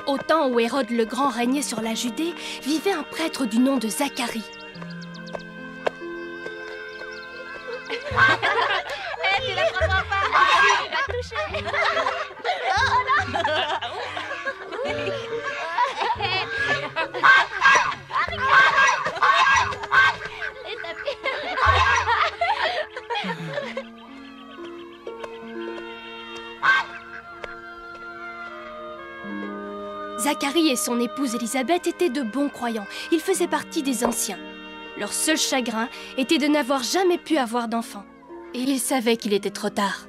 Au temps où Hérode le Grand régnait sur la Judée, vivait un prêtre du nom de Zacharie. Tu la comprends pas. Tu vas toucher. Zacharie et son épouse Élisabeth étaient de bons croyants. Ils faisaient partie des anciens. Leur seul chagrin était de n'avoir jamais pu avoir d'enfant. Et ils savaient qu'il était trop tard.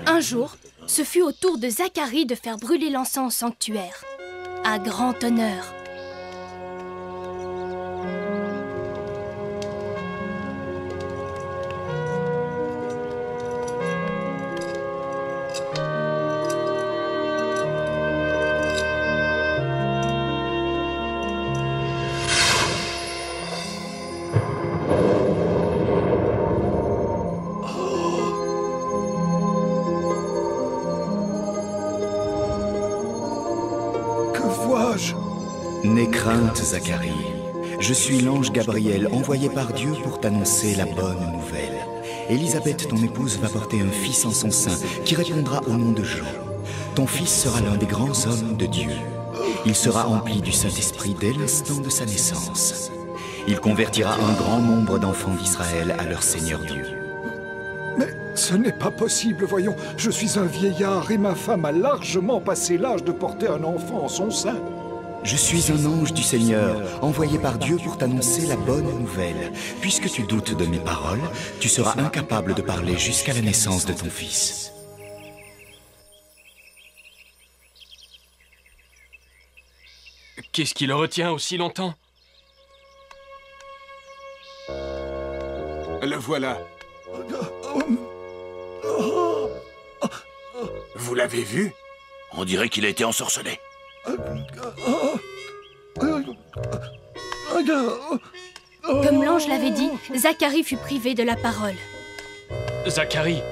Un jour, ce fut au tour de Zacharie de faire brûler l'encens au sanctuaire. Un grand honneur. N'aie crainte, Zacharie. Je suis l'ange Gabriel, envoyé par Dieu pour t'annoncer la bonne nouvelle. Élisabeth, ton épouse, va porter un fils en son sein, qui répondra au nom de Jean. Ton fils sera l'un des grands hommes de Dieu. Il sera empli du Saint-Esprit dès l'instant de sa naissance. Il convertira un grand nombre d'enfants d'Israël à leur Seigneur Dieu. Mais ce n'est pas possible, voyons. Je suis un vieillard et ma femme a largement passé l'âge de porter un enfant en son sein. Je suis un ange du Seigneur, envoyé par Dieu pour t'annoncer la bonne nouvelle. Puisque tu doutes de mes paroles, tu seras incapable de parler jusqu'à la naissance de ton fils. Qu'est-ce qui le retient aussi longtemps? Le voilà. Vous l'avez vu? On dirait qu'il a été ensorcelé. Comme l'ange l'avait dit, Zacharie fut privé de la parole. Zacharie,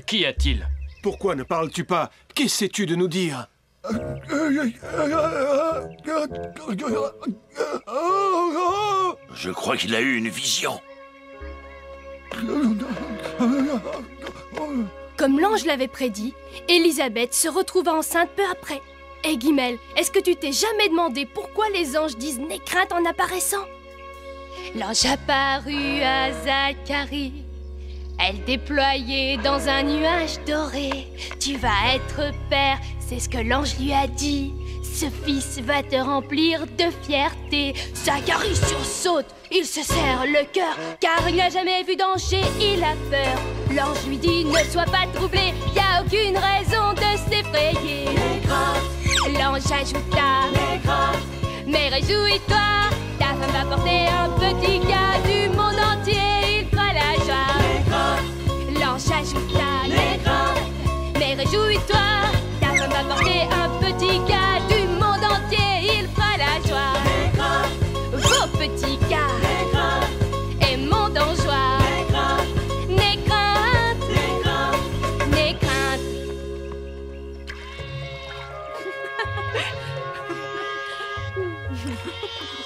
qu'y a-t-il? Pourquoi ne parles-tu pas? Qu'essaies-tu de nous dire? Je crois qu'il a eu une vision. Comme l'ange l'avait prédit, Élisabeth se retrouva enceinte peu après. Hé Guimel, est-ce que tu t'es jamais demandé pourquoi les anges disent « n'aie crainte » en apparaissant? L'ange apparut à Zacharie. Elle déployait dans un nuage doré. Tu vas être père, c'est ce que l'ange lui a dit. Ce fils va te remplir de fierté. Zacharie sursaute, il se serre le cœur, car il n'a jamais vu danger, il a peur. L'ange lui dit, ne sois pas troublé, y a aucune raison de s'effrayer. L'ange ajouta, mais réjouis-toi, ta femme va porter un petit gars, du monde entier il fera la joie. L'ange ajouta, mais réjouis-toi, ta femme va porter un petit gars, du monde entier il fera la joie. Vos petits gars et monde en joie. N'aie crainte, n'aie crainte.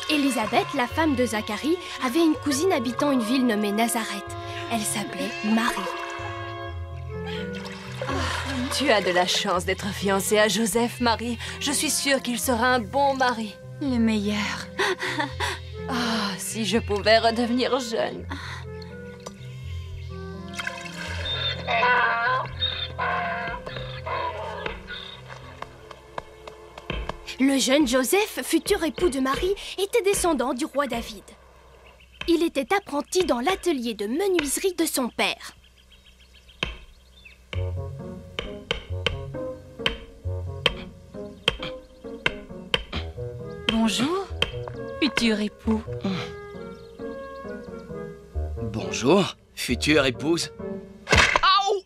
Élisabeth, la femme de Zacharie, avait une cousine habitant une ville nommée Nazareth. Elle s'appelait Marie. Tu as de la chance d'être fiancée à Joseph, Marie. Je suis sûre qu'il sera un bon mari. Le meilleur. Ah, si je pouvais redevenir jeune. Le jeune Joseph, futur époux de Marie, était descendant du roi David. Il était apprenti dans l'atelier de menuiserie de son père. Bonjour, futur époux. Bonjour, future épouse. Aouh!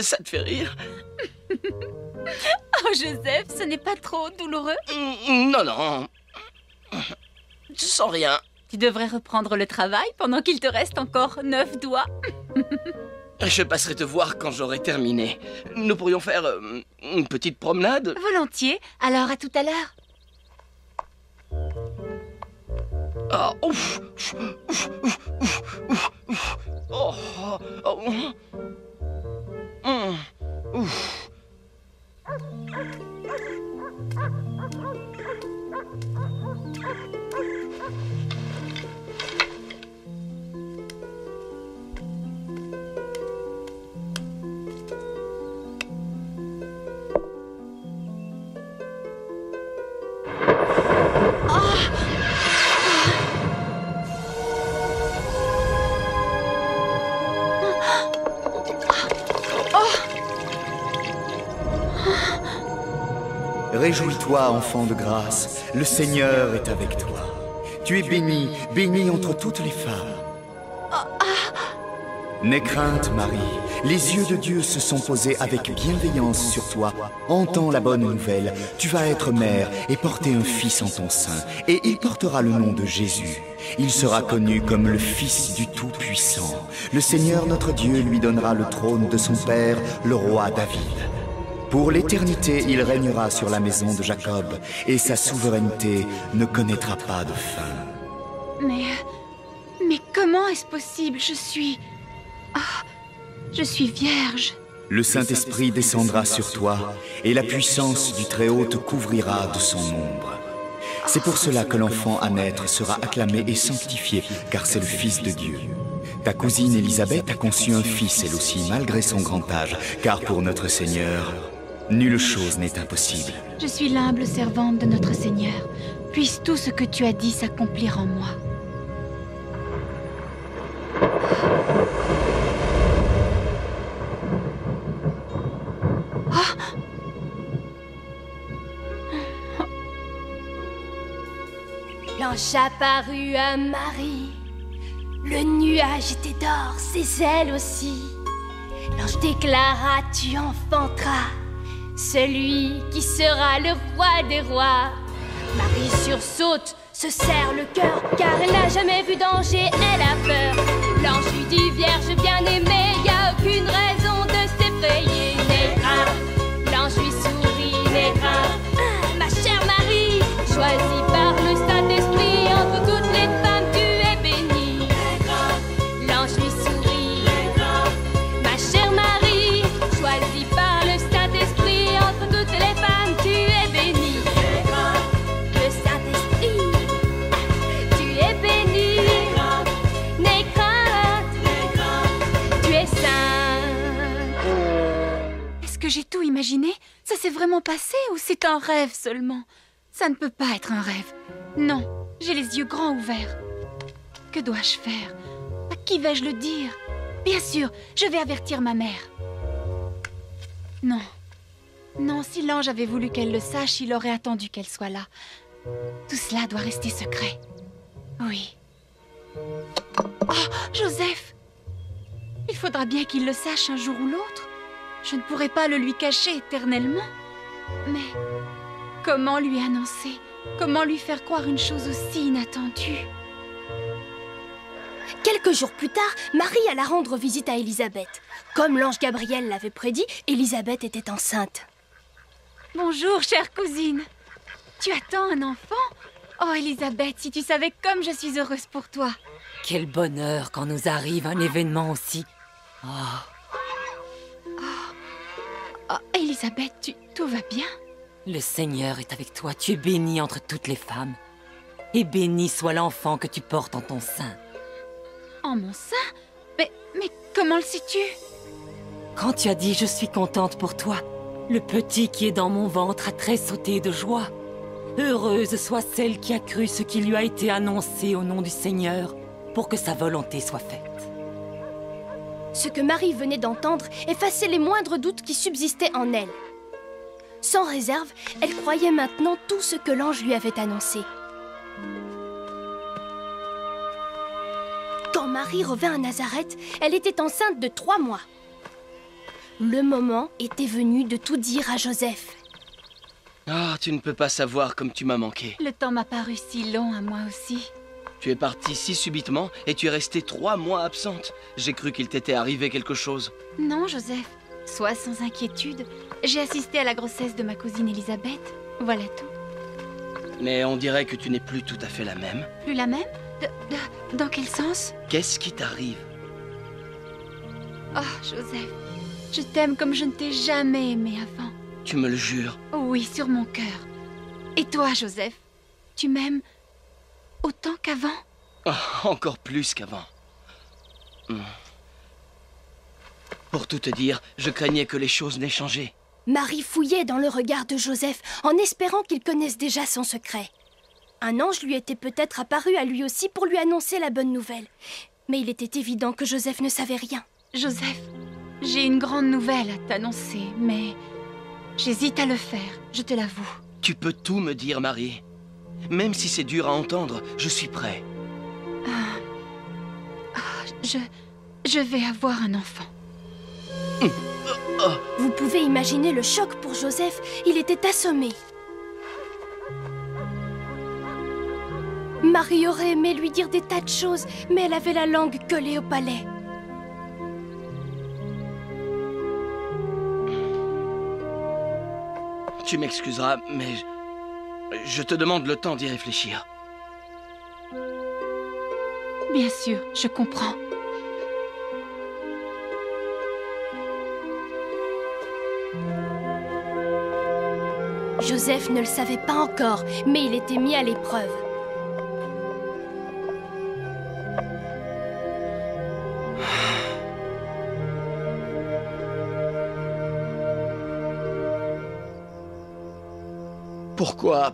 Ça te fait rire? Oh, Joseph, ce n'est pas trop douloureux? Non, non. Je sens rien. Tu devrais reprendre le travail pendant qu'il te reste encore 9 doigts. Je passerai te voir quand j'aurai terminé. Nous pourrions faire une petite promenade? Volontiers, alors à tout à l'heure. Ah, ouf. Oh, oh, ouf. Réjouis-toi, enfant de grâce, le Seigneur est avec toi. Tu es bénie, bénie entre toutes les femmes. N'aie crainte, Marie, les yeux de Dieu se sont posés avec bienveillance sur toi. Entends la bonne nouvelle, tu vas être mère et porter un fils en ton sein, et il portera le nom de Jésus. Il sera connu comme le Fils du Tout-Puissant. Le Seigneur notre Dieu lui donnera le trône de son père, le roi David. Pour l'éternité, il régnera sur la maison de Jacob, et sa souveraineté ne connaîtra pas de fin. Mais comment est-ce possible? Je suis vierge. Le Saint-Esprit descendra sur toi, et la puissance du Très-Haut te couvrira de son ombre. C'est pour cela que l'enfant à naître sera acclamé et sanctifié, car c'est le Fils de Dieu. Ta cousine Élisabeth a conçu un fils, elle aussi, malgré son grand âge, car pour notre Seigneur, nulle chose n'est impossible. Je suis l'humble servante de notre Seigneur. Puisse tout ce que tu as dit s'accomplir en moi. L'ange apparut à Marie. Le nuage était d'or, ses ailes aussi. L'ange déclara, tu enfanteras celui qui sera le roi des rois. Marie sursaute, se serre le cœur, car elle n'a jamais vu danger, elle a peur. L'ange lui dit, Vierge bien-aimée, y a aucune raison de s'effrayer. N'aie crainte, l'ange lui sourit, n'aie crainte. Ma chère Marie, choisie par le Saint-Esprit, entre toutes les femmes tu es bénie. L'ange lui sourit, ma chère Marie, choisie par le Saint-Esprit, entre toutes les femmes tu es bénie. Le Saint-Esprit, tu es bénie. N'aie crainte, tu es sainte. Est-ce que j'ai tout imaginé? Ça s'est vraiment passé ou c'est un rêve seulement? Ça ne peut pas être un rêve. Non, j'ai les yeux grands ouverts. Que dois-je faire? À qui vais-je le dire? Bien sûr, je vais avertir ma mère. Non. Non, si l'ange avait voulu qu'elle le sache, il aurait attendu qu'elle soit là. Tout cela doit rester secret. Oui. Oh, Joseph! Il faudra bien qu'il le sache un jour ou l'autre. Je ne pourrai pas le lui cacher éternellement. Mais comment lui annoncer? Comment lui faire croire une chose aussi inattendue? Quelques jours plus tard, Marie alla rendre visite à Élisabeth. Comme l'ange Gabriel l'avait prédit, Élisabeth était enceinte. Bonjour, chère cousine. Tu attends un enfant? Oh, Élisabeth, si tu savais comme je suis heureuse pour toi. Quel bonheur quand nous arrive un événement aussi. Oh, Élisabeth, tout va bien? Le Seigneur est avec toi, tu es bénie entre toutes les femmes. Et béni soit l'enfant que tu portes en ton sein. En mon sein? Mais comment le sais-tu? Quand tu as dit « Je suis contente pour toi », le petit qui est dans mon ventre a tressauté de joie. Heureuse soit celle qui a cru ce qui lui a été annoncé au nom du Seigneur, pour que sa volonté soit faite. Ce que Marie venait d'entendre effaçait les moindres doutes qui subsistaient en elle. Sans réserve, elle croyait maintenant tout ce que l'ange lui avait annoncé. Quand Marie revint à Nazareth, elle était enceinte de 3 mois. Le moment était venu de tout dire à Joseph. Ah, tu ne peux pas savoir comme tu m'as manqué. Le temps m'a paru si long à moi aussi. Tu es partie si subitement et tu es restée 3 mois absente. J'ai cru qu'il t'était arrivé quelque chose. Non, Joseph. Sois sans inquiétude. J'ai assisté à la grossesse de ma cousine Elisabeth. Voilà tout. Mais on dirait que tu n'es plus tout à fait la même. Plus la même? Dans quel sens? Qu'est-ce qui t'arrive? Oh, Joseph. Je t'aime comme je ne t'ai jamais aimé avant. Tu me le jures? Oui, sur mon cœur. Et toi, Joseph? Tu m'aimes autant qu'avant? Oh, encore plus qu'avant. Pour tout te dire, je craignais que les choses n'aient changé. Marie fouillait dans le regard de Joseph en espérant qu'il connaisse déjà son secret. Un ange lui était peut-être apparu à lui aussi pour lui annoncer la bonne nouvelle. Mais il était évident que Joseph ne savait rien. Joseph, j'ai une grande nouvelle à t'annoncer, mais j'hésite à le faire, je te l'avoue. Tu peux tout me dire, Marie. Même si c'est dur à entendre, je suis prêt. Je vais avoir un enfant. Vous pouvez imaginer le choc pour Joseph. Il était assommé. Marie aurait aimé lui dire des tas de choses, mais elle avait la langue collée au palais. Tu m'excuseras, mais je te demande le temps d'y réfléchir. Bien sûr, je comprends. Joseph ne le savait pas encore, mais il était mis à l'épreuve.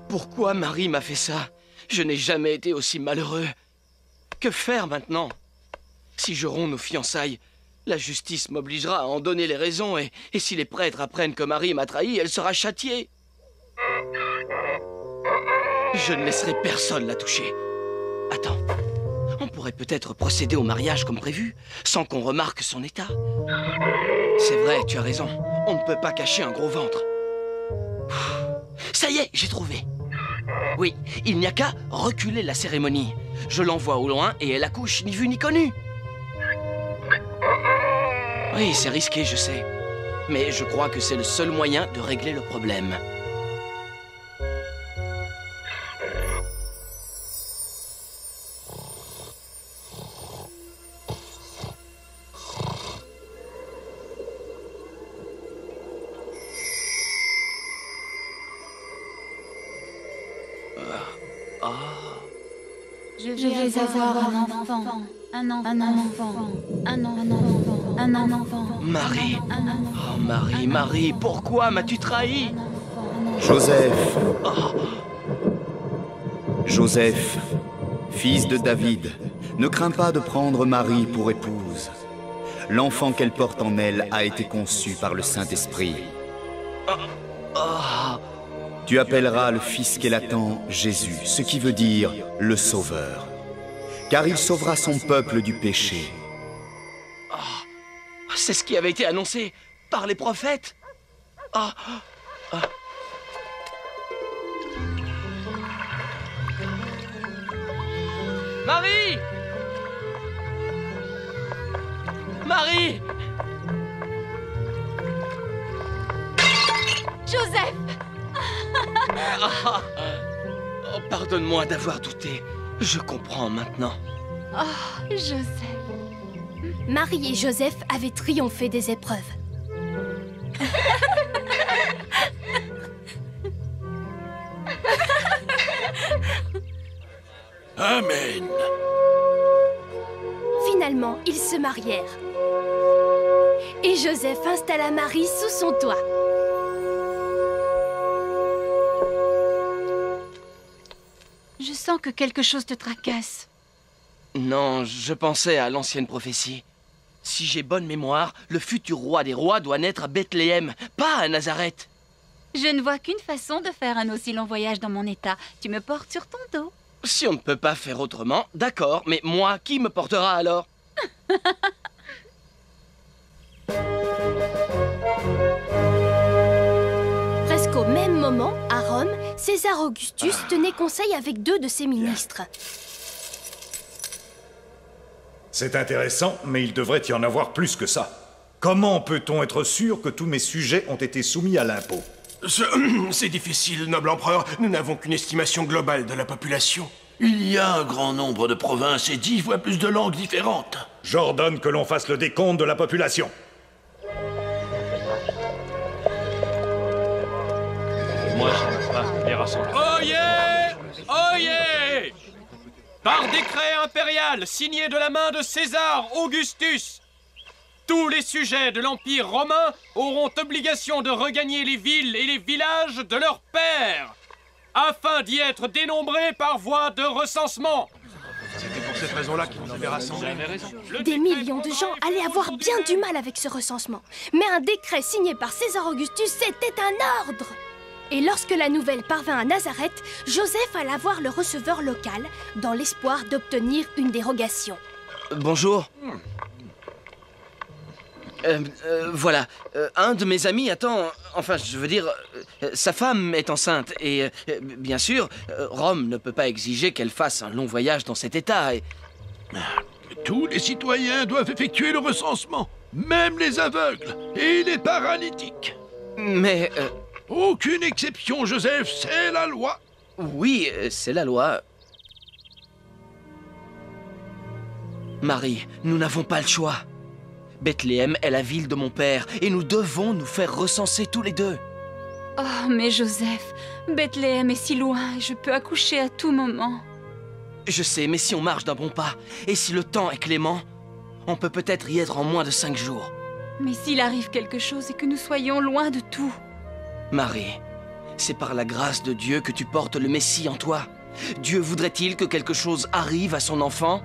Pourquoi Marie m'a fait ça? Je n'ai jamais été aussi malheureux. Que faire maintenant? Si je romps nos fiançailles, la justice m'obligera à en donner les raisons et si les prêtres apprennent que Marie m'a trahi, elle sera châtiée. Je ne laisserai personne la toucher. Attends, on pourrait peut-être procéder au mariage comme prévu, sans qu'on remarque son état. C'est vrai, tu as raison, on ne peut pas cacher un gros ventre. Ça y est, j'ai trouvé. Oui, il n'y a qu'à reculer la cérémonie. Je l'envoie au loin et elle accouche, ni vu ni connu. Oui, c'est risqué, je sais. Mais je crois que c'est le seul moyen de régler le problème. Je vais avoir un enfant. Un enfant. Marie. Oh, Marie, pourquoi m'as-tu trahi? Joseph. Joseph, fils de David, ne crains pas de prendre Marie pour épouse. L'enfant qu'elle porte en elle a été conçu par le Saint-Esprit. Tu appelleras le fils qu'elle attend Jésus, ce qui veut dire le Sauveur. Car il sauvera son peuple du péché. C'est ce qui avait été annoncé par les prophètes. Marie! Marie! Joseph! Oh, pardonne-moi d'avoir douté. Je comprends maintenant. Oh, Joseph. Marie et Joseph avaient triomphé des épreuves. Amen. Finalement, ils se marièrent. Et Joseph installa Marie sous son toit. Je sens que quelque chose te tracasse. Non, je pensais à l'ancienne prophétie. Si j'ai bonne mémoire, le futur roi des rois doit naître à Bethléem, pas à Nazareth. Je ne vois qu'une façon de faire un aussi long voyage dans mon état. Tu me portes sur ton dos. Si on ne peut pas faire autrement, d'accord, mais moi, qui me portera alors? Presque au même moment, à Rome, César Augustus tenait conseil avec 2 de ses ministres. C'est intéressant, mais il devrait y en avoir plus que ça. Comment peut-on être sûr que tous mes sujets ont été soumis à l'impôt? C'est difficile, noble empereur. Nous n'avons qu'une estimation globale de la population. Il y a un grand nombre de provinces et 10 fois plus de langues différentes. J'ordonne que l'on fasse le décompte de la population. Moi, je ne veux pas les rassembler. Oyez! Oyez! Par décret impérial signé de la main de César Augustus, tous les sujets de l'Empire romain auront obligation de regagner les villes et les villages de leur père, afin d'y être dénombrés par voie de recensement. C'était pour cette raison-là qu'ils nous avaient rassemblés. Des millions de gens allaient avoir bien du mal avec ce recensement. Mais un décret signé par César Augustus, c'était un ordre. Et lorsque la nouvelle parvint à Nazareth, Joseph alla voir le receveur local, dans l'espoir d'obtenir une dérogation. Bonjour. Voilà, un de mes amis attend... Enfin, je veux dire, sa femme est enceinte et, bien sûr, Rome ne peut pas exiger qu'elle fasse un long voyage dans cet état et... Tous les citoyens doivent effectuer le recensement, même les aveugles et les paralytiques. Mais... Aucune exception, Joseph, c'est la loi. Oui, c'est la loi. Marie, nous n'avons pas le choix. Bethléem est la ville de mon père, et nous devons nous faire recenser tous les 2. Oh, mais Joseph, Bethléem est si loin et je peux accoucher à tout moment. Je sais, mais si on marche d'un bon pas, et si le temps est clément, on peut peut-être y être en moins de 5 jours. Mais s'il arrive quelque chose et que nous soyons loin de tout... Marie, c'est par la grâce de Dieu que tu portes le Messie en toi. Dieu voudrait-il que quelque chose arrive à son enfant?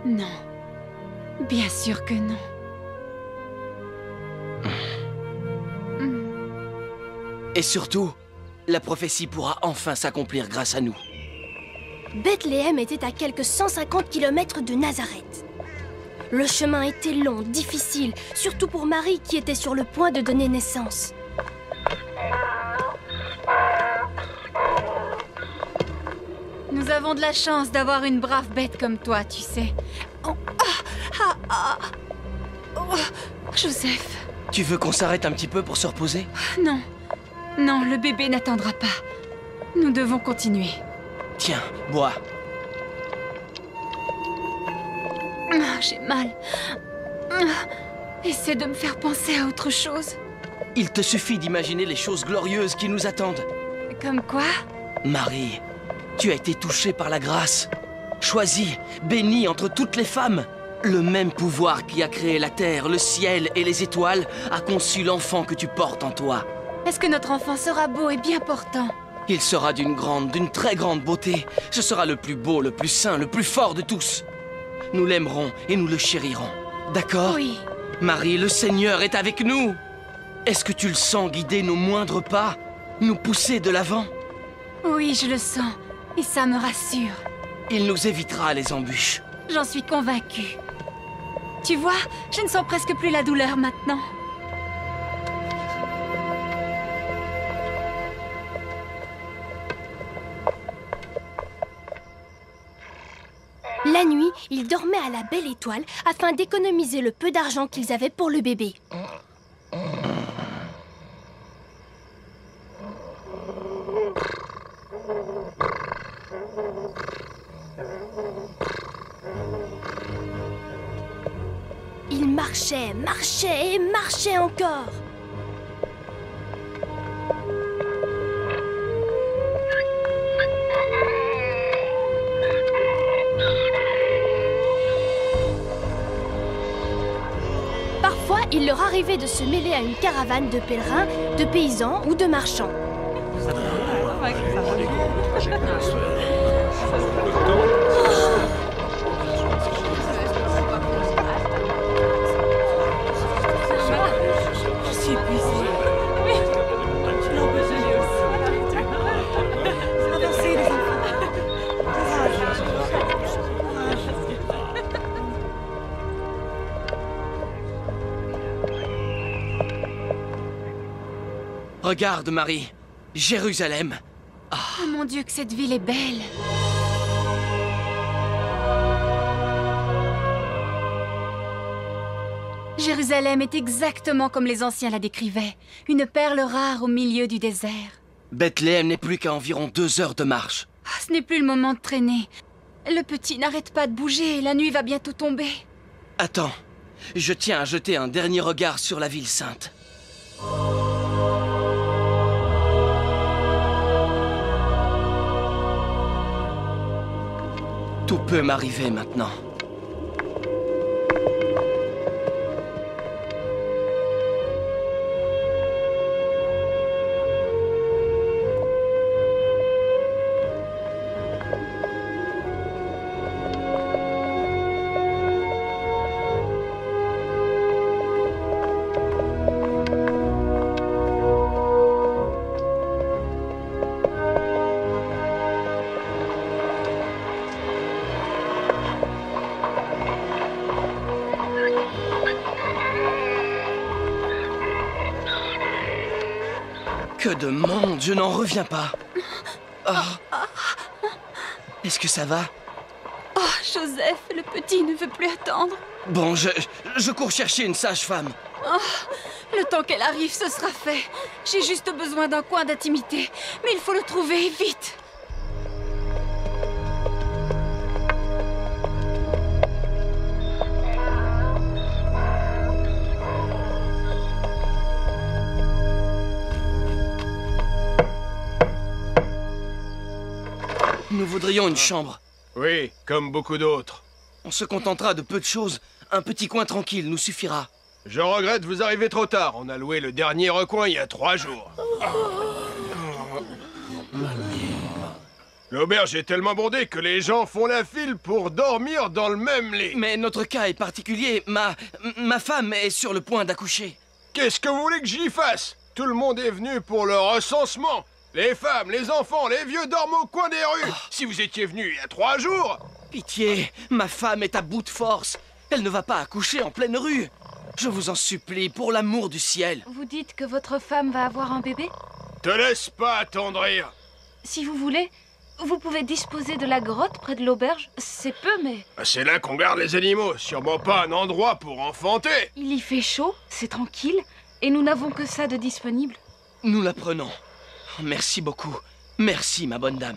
Non. Bien sûr que non. Et surtout, la prophétie pourra enfin s'accomplir grâce à nous. Bethléem était à quelques 150 km de Nazareth. Le chemin était long, difficile, surtout pour Marie qui était sur le point de donner naissance. Nous avons de la chance d'avoir une brave bête comme toi, tu sais. Oh, Joseph. Tu veux qu'on s'arrête un petit peu pour se reposer? Non. Non, le bébé n'attendra pas. Nous devons continuer. Tiens, bois. J'ai mal. Essaie de me faire penser à autre chose. Il te suffit d'imaginer les choses glorieuses qui nous attendent. Comme quoi? Marie, tu as été touchée par la grâce. Choisie, bénie entre toutes les femmes. Le même pouvoir qui a créé la terre, le ciel et les étoiles a conçu l'enfant que tu portes en toi. Est-ce que notre enfant sera beau et bien portant? Il sera d'une très grande beauté. Ce sera le plus beau, le plus saint, le plus fort de tous. Nous l'aimerons et nous le chérirons. D'accord? Oui. Marie, le Seigneur est avec nous. Est-ce que tu le sens guider nos moindres pas? Nous pousser de l'avant? Oui, je le sens. Et ça me rassure. Il nous évitera les embûches. J'en suis convaincue. Tu vois, je ne sens presque plus la douleur maintenant. La nuit, ils dormaient à la belle étoile afin d'économiser le peu d'argent qu'ils avaient pour le bébé. Ils marchaient, marchaient et marchaient encore. Parfois, il leur arrivait de se mêler à une caravane de pèlerins, de paysans ou de marchands. Regarde, Marie. Jérusalem. Oh mon Dieu, que cette ville est belle. Jérusalem est exactement comme les anciens la décrivaient. Une perle rare au milieu du désert. Bethléem n'est plus qu'à environ 2 heures de marche. Ah, ce n'est plus le moment de traîner. Le petit n'arrête pas de bouger et la nuit va bientôt tomber. Attends, je tiens à jeter un dernier regard sur la ville sainte. Tout peut m'arriver maintenant. Que de monde, je n'en reviens pas. Oh. Est-ce que ça va? Oh, Joseph, le petit ne veut plus attendre. Bon, je cours chercher une sage-femme. Oh, le temps qu'elle arrive, ce sera fait. J'ai juste besoin d'un coin d'intimité. Mais il faut le trouver, vite. Nous voudrions une chambre. Oui, comme beaucoup d'autres. On se contentera de peu de choses. Un petit coin tranquille nous suffira. Je regrette, vous arrivez trop tard. On a loué le dernier recoin il y a 3 jours. L'auberge est tellement bondée que les gens font la file pour dormir dans le même lit. Mais notre cas est particulier. Ma femme est sur le point d'accoucher. Qu'est-ce que vous voulez que j'y fasse? Tout le monde est venu pour le recensement. Les femmes, les enfants, les vieux dorment au coin des rues. Si vous étiez venu il y a 3 jours... Pitié, ma femme est à bout de force. Elle ne va pas accoucher en pleine rue. Je vous en supplie, pour l'amour du ciel. Vous dites que votre femme va avoir un bébé? Te laisse pas attendrir. Si vous voulez, vous pouvez disposer de la grotte près de l'auberge. C'est peu, mais... C'est là qu'on garde les animaux, sûrement pas un endroit pour enfanter. Il y fait chaud, c'est tranquille, et nous n'avons que ça de disponible. Nous la prenons. Merci beaucoup. Merci, ma bonne dame.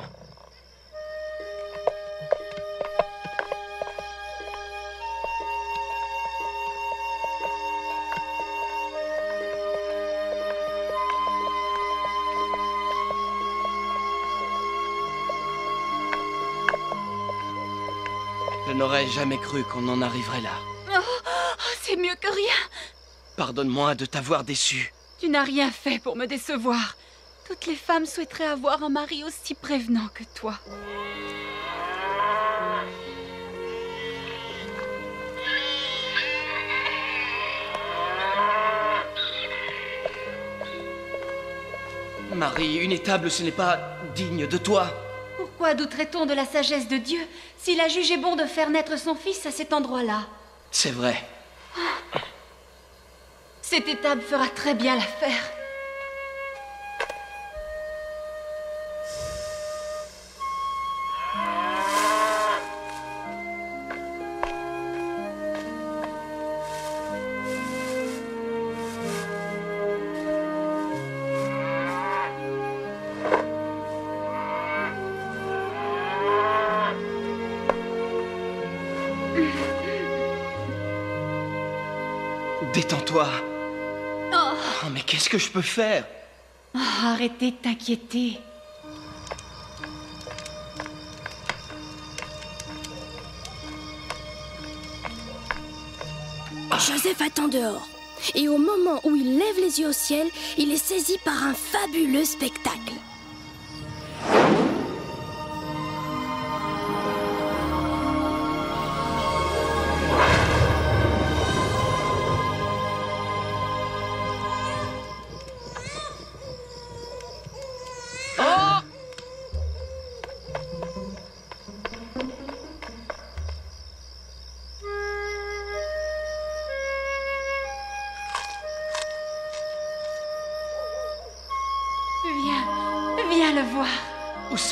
Je n'aurais jamais cru qu'on en arriverait là. Oh, c'est mieux que rien. Pardonne-moi de t'avoir déçu. Tu n'as rien fait pour me décevoir. Toutes les femmes souhaiteraient avoir un mari aussi prévenant que toi. Marie, une étable, ce n'est pas digne de toi. Pourquoi douterait-on de la sagesse de Dieu s'il a jugé bon de faire naître son fils à cet endroit-là? C'est vrai. Cette étable fera très bien l'affaire. Détends-toi. Oh, mais qu'est-ce que je peux faire? Oh, arrêtez de t'inquiéter. Joseph attend dehors. Et au moment où il lève les yeux au ciel, il est saisi par un fabuleux spectacle.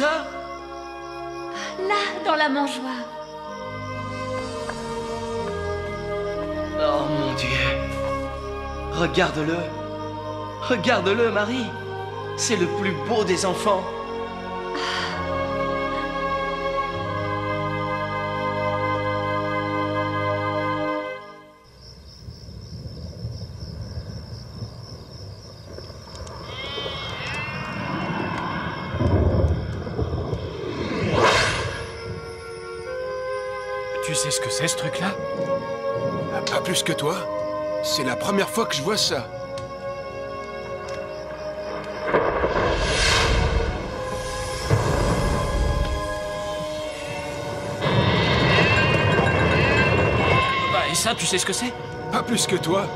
ça? Là, dans la mangeoire. Oh mon Dieu. Regarde-le. Regarde-le, Marie. C'est le plus beau des enfants. Tu sais ce que c'est, ce truc-là? Pas plus que toi. C'est la première fois que je vois ça. Bah, et ça, tu sais ce que c'est? Pas plus que toi.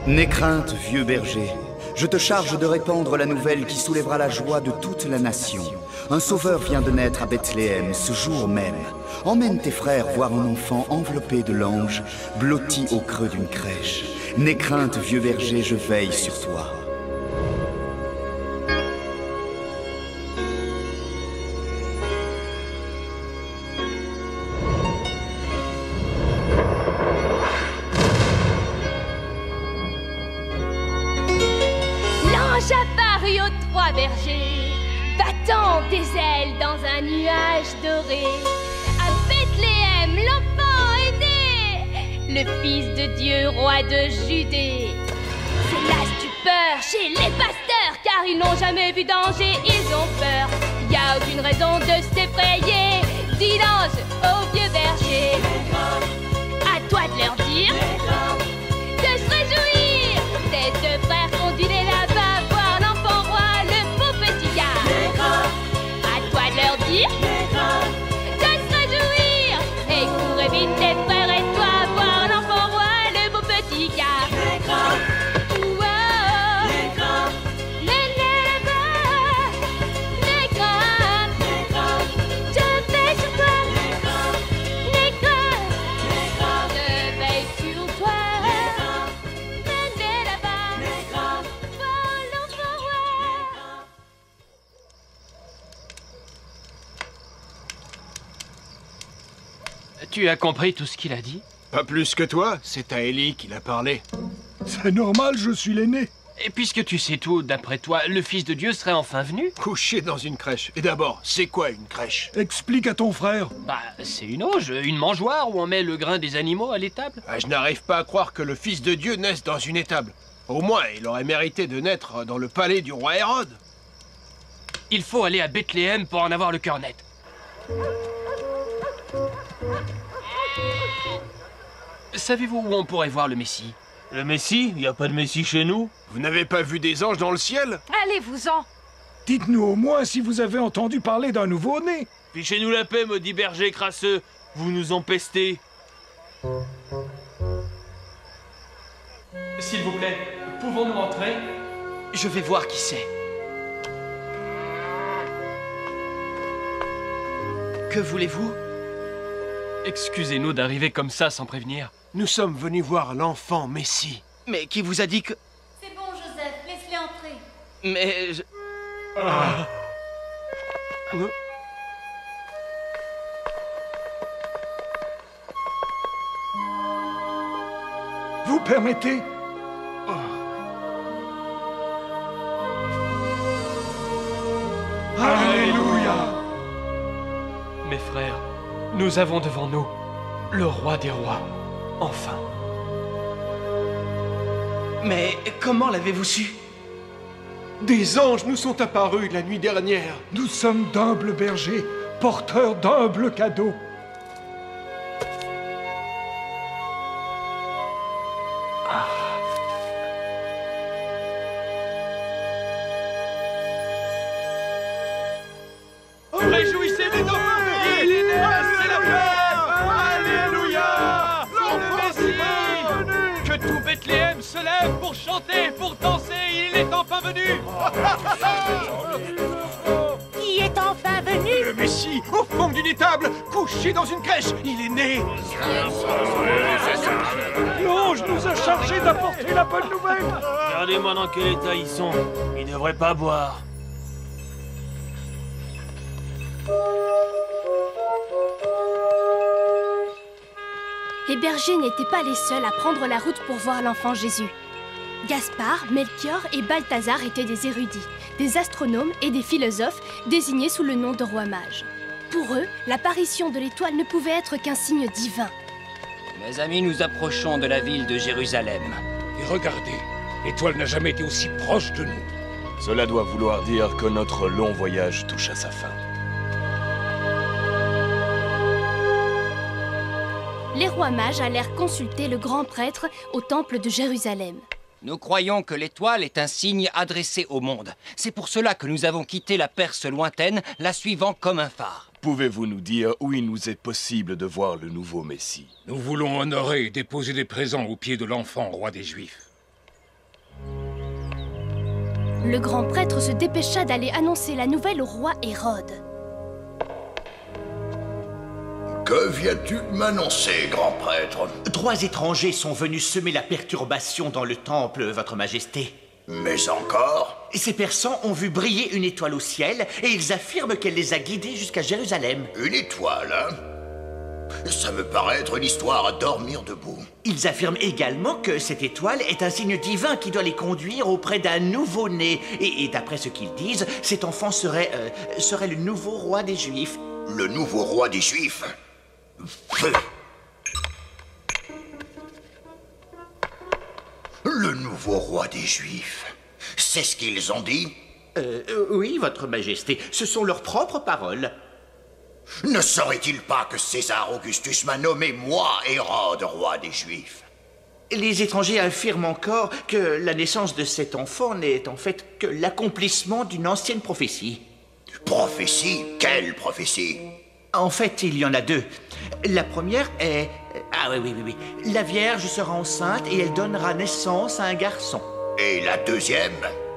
N'aie crainte, vieux berger. Je te charge de répandre la nouvelle qui soulèvera la joie de toute la nation. Un sauveur vient de naître à Bethléem, ce jour même. Emmène tes frères voir un enfant enveloppé de l'ange, blotti au creux d'une crèche. N'aie crainte, vieux berger, je veille sur toi. L'ange apparut aux 3 bergers, battant des ailes dans un nuage doré. À Bethléem, l'enfant est né, le Fils de Dieu, roi de Judée. C'est la stupeur chez les pasteurs, car ils n'ont jamais vu danger, ils ont peur. Y a aucune raison de s'effrayer, dit l'ange au vieux berger. À toi de leur dire de se réjouir. Tes 2 frères conduis-les là-bas voir l'enfant roi, le beau petit gars. À toi de leur dire de se réjouir. Et courez vite tes frères et toi voir l'enfant roi, le beau petit gars. Tu as compris tout ce qu'il a dit? Pas plus que toi, c'est à Ellie qu'il a parlé. C'est normal, je suis l'aîné. Et puisque tu sais tout, d'après toi, le Fils de Dieu serait enfin venu? Couché dans une crèche. Et d'abord, c'est quoi une crèche? Explique à ton frère. Bah, c'est une auge, une mangeoire où on met le grain des animaux à l'étable. Je n'arrive pas à croire que le Fils de Dieu naisse dans une étable. Au moins, il aurait mérité de naître dans le palais du roi Hérode. Il faut aller à Bethléem pour en avoir le cœur net. Savez-vous où on pourrait voir le Messie? Le Messie? Il n'y a pas de Messie chez nous. Vous n'avez pas vu des anges dans le ciel? Allez-vous-en. Dites-nous au moins si vous avez entendu parler d'un nouveau-né. Fichez-nous la paix, maudit berger crasseux. Vous nous empestez. S'il vous plaît, pouvons-nous entrer? Je vais voir qui c'est. Que voulez-vous? Excusez-nous d'arriver comme ça sans prévenir. Nous sommes venus voir l'enfant Messie. Mais qui vous a dit que... C'est bon, Joseph, laisse-les entrer. Mais... je- Vous permettez? Alléluia! Mes frères, nous avons devant nous le roi des rois, enfin. Mais comment l'avez-vous su? Des anges nous sont apparus la nuit dernière. Nous sommes d'humbles bergers, porteurs d'humbles cadeaux. Réjouissez-vous donc! Il est né, c'est la fête! Alléluia! Le Messie! Que tout Bethléem se lève pour chanter, pour danser, il est enfin venu! Qui est enfin venu? Le Messie, au fond d'une étable, couché dans une crèche, il est né. L'ange nous a chargés d'apporter la bonne nouvelle. Regardez-moi dans quel état ils sont. Ils devraient pas boire. Les bergers n'étaient pas les seuls à prendre la route pour voir l'enfant Jésus. Gaspard, Melchior et Balthazar étaient des érudits, des astronomes et des philosophes désignés sous le nom de rois mages. Pour eux, l'apparition de l'étoile ne pouvait être qu'un signe divin. Mes amis, nous approchons de la ville de Jérusalem. Et regardez, l'étoile n'a jamais été aussi proche de nous. Cela doit vouloir dire que notre long voyage touche à sa fin. Les rois mages allèrent consulter le grand prêtre au temple de Jérusalem. Nous croyons que l'étoile est un signe adressé au monde. C'est pour cela que nous avons quitté la Perse lointaine, la suivant comme un phare. Pouvez-vous nous dire où il nous est possible de voir le nouveau Messie? Nous voulons honorer et déposer des présents aux pieds de l'enfant roi des Juifs. Le grand prêtre se dépêcha d'aller annoncer la nouvelle au roi Hérode. Que viens-tu m'annoncer, grand prêtre? 3 étrangers sont venus semer la perturbation dans le temple, votre majesté. Mais encore? Ces Persans ont vu briller une étoile au ciel et ils affirment qu'elle les a guidés jusqu'à Jérusalem. Une étoile, hein? Ça me paraît être une histoire à dormir debout. Ils affirment également que cette étoile est un signe divin qui doit les conduire auprès d'un nouveau-né. Et d'après ce qu'ils disent, cet enfant serait le nouveau roi des Juifs. Le nouveau roi des Juifs? Le nouveau roi des Juifs. C'est ce qu'ils ont dit? Oui, votre majesté. Ce sont leurs propres paroles. Ne saurait-il pas que César Augustus m'a nommé moi, Hérode, roi des Juifs? Les étrangers affirment encore que la naissance de cet enfant n'est en fait que l'accomplissement d'une ancienne prophétie. Prophétie? Quelle prophétie? En fait, il y en a 2. La première est... Ah oui. La Vierge sera enceinte et elle donnera naissance à un garçon. Et la deuxième?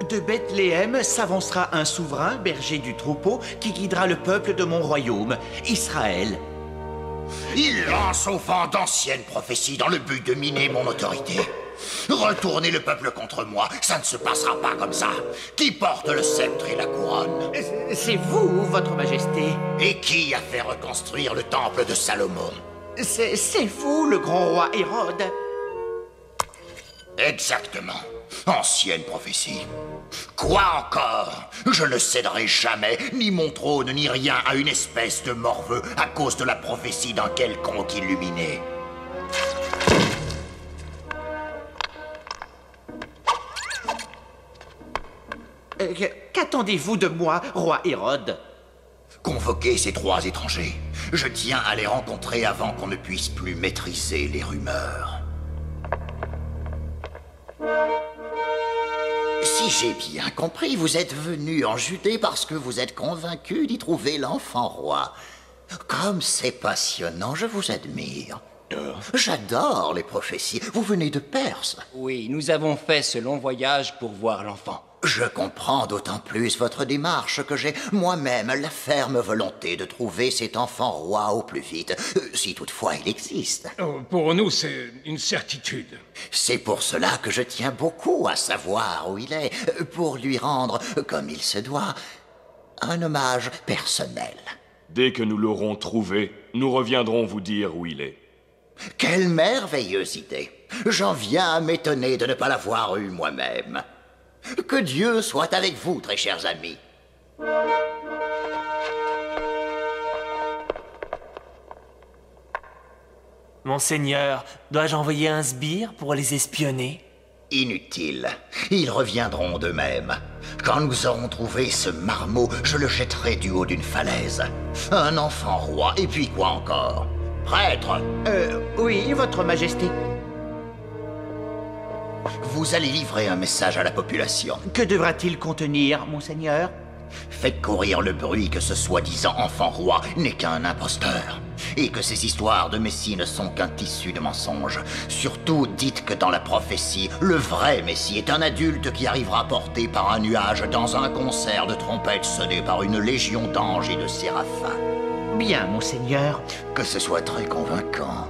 De Bethléem s'avancera un souverain, berger du troupeau, qui guidera le peuple de mon royaume, Israël. Il lance au vent d'anciennes prophéties dans le but de miner mon autorité. Retourner le peuple contre moi, ça ne se passera pas comme ça. Qui porte le sceptre et la couronne? C'est vous, votre majesté. Et qui a fait reconstruire le temple de Salomon? C'est vous, le grand roi Hérode. Exactement. Ancienne prophétie. Quoi encore? Je ne céderai jamais, ni mon trône, ni rien à une espèce de morveux à cause de la prophétie d'un quelconque illuminé. Qu'attendez-vous de moi, roi Hérode? Convoquez ces 3 étrangers. Je tiens à les rencontrer avant qu'on ne puisse plus maîtriser les rumeurs. Si j'ai bien compris, vous êtes venu en Judée parce que vous êtes convaincu d'y trouver l'enfant roi. Comme c'est passionnant, je vous admire. J'adore les prophéties. Vous venez de Perse? Oui, nous avons fait ce long voyage pour voir l'enfant. Je comprends d'autant plus votre démarche que j'ai moi-même la ferme volonté de trouver cet enfant roi au plus vite, si toutefois il existe. Pour nous, c'est une certitude. C'est pour cela que je tiens beaucoup à savoir où il est, pour lui rendre, comme il se doit, un hommage personnel. Dès que nous l'aurons trouvé, nous reviendrons vous dire où il est. Quelle merveilleuse idée! J'en viens à m'étonner de ne pas l'avoir eu moi-même. Que Dieu soit avec vous, très chers amis. Monseigneur, dois-je envoyer un sbire pour les espionner? Inutile. Ils reviendront d'eux-mêmes. Quand nous aurons trouvé ce marmot, je le jetterai du haut d'une falaise. Un enfant roi, et puis quoi encore? Prêtre? Oui, votre majesté. Vous allez livrer un message à la population. Que devra-t-il contenir, monseigneur? Faites courir le bruit que ce soi-disant enfant roi n'est qu'un imposteur, et que ces histoires de Messie ne sont qu'un tissu de mensonges. Surtout, dites que dans la prophétie, le vrai Messie est un adulte qui arrivera porté par un nuage dans un concert de trompettes sonné par une légion d'anges et de séraphins. Bien, monseigneur. Que ce soit très convaincant.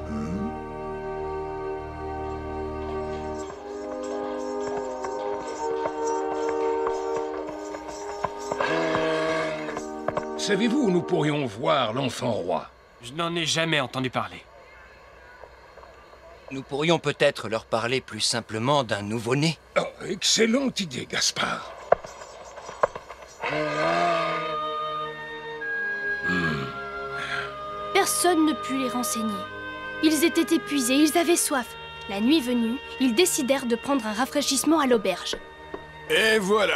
Savez-vous où nous pourrions voir l'enfant roi? Je n'en ai jamais entendu parler. Nous pourrions peut-être leur parler plus simplement d'un nouveau-né. Oh, excellente idée, Gaspard. Personne ne put les renseigner. Ils étaient épuisés, ils avaient soif. La nuit venue, ils décidèrent de prendre un rafraîchissement à l'auberge. Et voilà.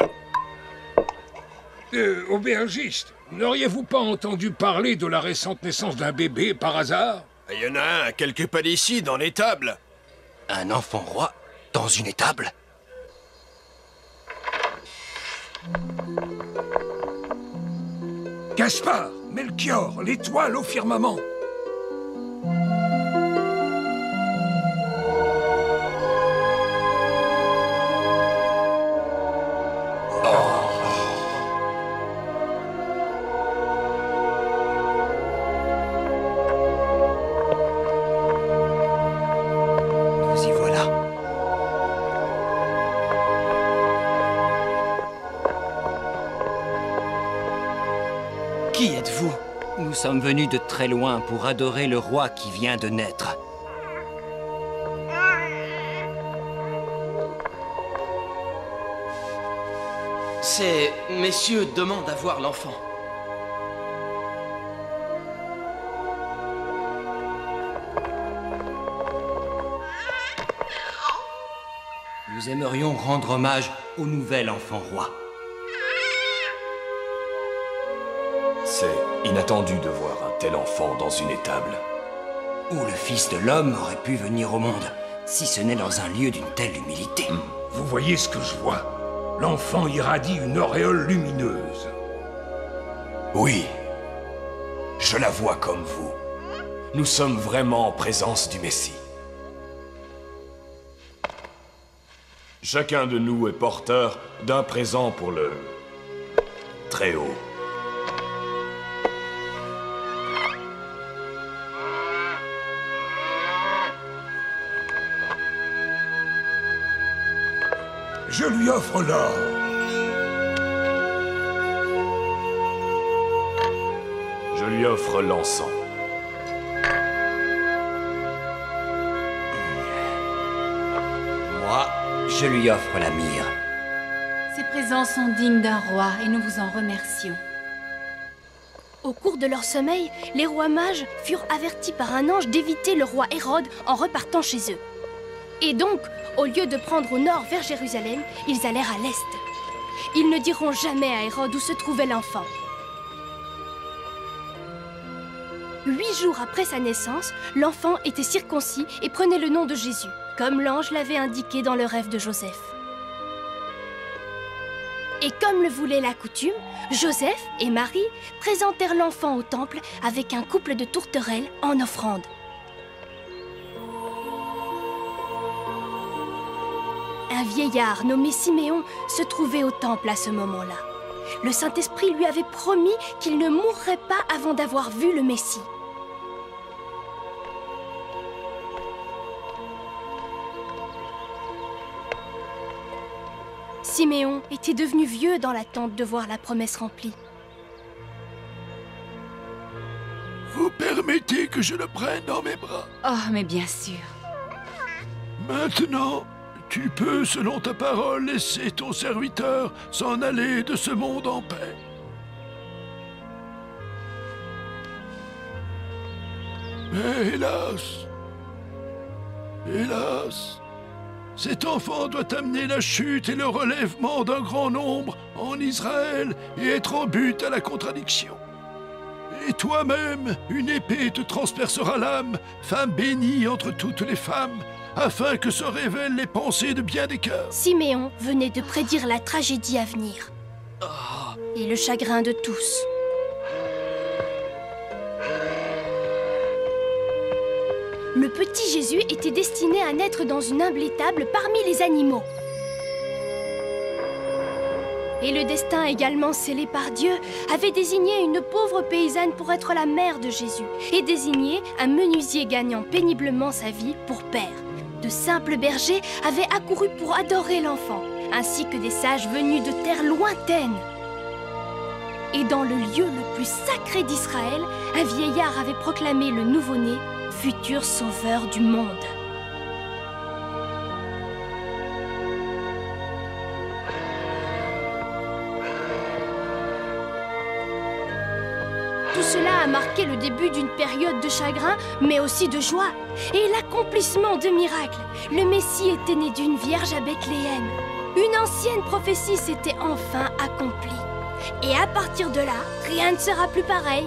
Aubergiste, n'auriez-vous pas entendu parler de la récente naissance d'un bébé par hasard? Il y en a un, quelque pas d'ici, dans l'étable. Un enfant roi dans une étable? Gaspard, Melchior, l'étoile au firmament. Qui êtes-vous? Nous sommes venus de très loin pour adorer le roi qui vient de naître. Ces messieurs demandent à voir l'enfant. Nous aimerions rendre hommage au nouvel enfant roi. C'est inattendu de voir un tel enfant dans une étable. Où le Fils de l'homme aurait pu venir au monde, si ce n'est dans un lieu d'une telle humilité. Vous voyez ce que je vois? L'enfant irradie une auréole lumineuse. Oui, je la vois comme vous. Nous sommes vraiment en présence du Messie. Chacun de nous est porteur d'un présent pour le Très-Haut. Je lui offre l'or. Je lui offre l'encens. Moi, je lui offre la myrrhe. Ces présents sont dignes d'un roi et nous vous en remercions. Au cours de leur sommeil, les rois mages furent avertis par un ange d'éviter le roi Hérode en repartant chez eux. Et donc, au lieu de prendre au nord vers Jérusalem, ils allèrent à l'est. Ils ne diront jamais à Hérode où se trouvait l'enfant. 8 jours après sa naissance, l'enfant était circoncis et prenait le nom de Jésus, comme l'ange l'avait indiqué dans le rêve de Joseph. Et comme le voulait la coutume, Joseph et Marie présentèrent l'enfant au temple avec un couple de tourterelles en offrande. Un vieillard nommé Siméon se trouvait au temple à ce moment-là. Le Saint-Esprit lui avait promis qu'il ne mourrait pas avant d'avoir vu le Messie. Siméon était devenu vieux dans l'attente de voir la promesse remplie. Vous permettez que je le prenne dans mes bras? Oh, mais bien sûr. Maintenant, tu peux, selon ta parole, laisser ton serviteur s'en aller de ce monde en paix. Mais hélas, cet enfant doit amener la chute et le relèvement d'un grand nombre en Israël et être en but à la contradiction. Et toi-même, une épée te transpercera l'âme, femme bénie entre toutes les femmes, afin que se révèlent les pensées de bien des cœurs. Siméon venait de prédire la tragédie à venir et le chagrin de tous. Le petit Jésus était destiné à naître dans une humble étable parmi les animaux. Et le destin également scellé par Dieu avait désigné une pauvre paysanne pour être la mère de Jésus et désigné un menuisier gagnant péniblement sa vie pour père. De simples bergers avaient accouru pour adorer l'enfant, ainsi que des sages venus de terres lointaines. Et dans le lieu le plus sacré d'Israël, un vieillard avait proclamé le nouveau-né, futur sauveur du monde. Tout cela a marqué le début d'une période de chagrin, mais aussi de joie. Et l'accomplissement de miracles. Le Messie était né d'une vierge à Bethléem. Une ancienne prophétie s'était enfin accomplie. Et à partir de là, rien ne sera plus pareil.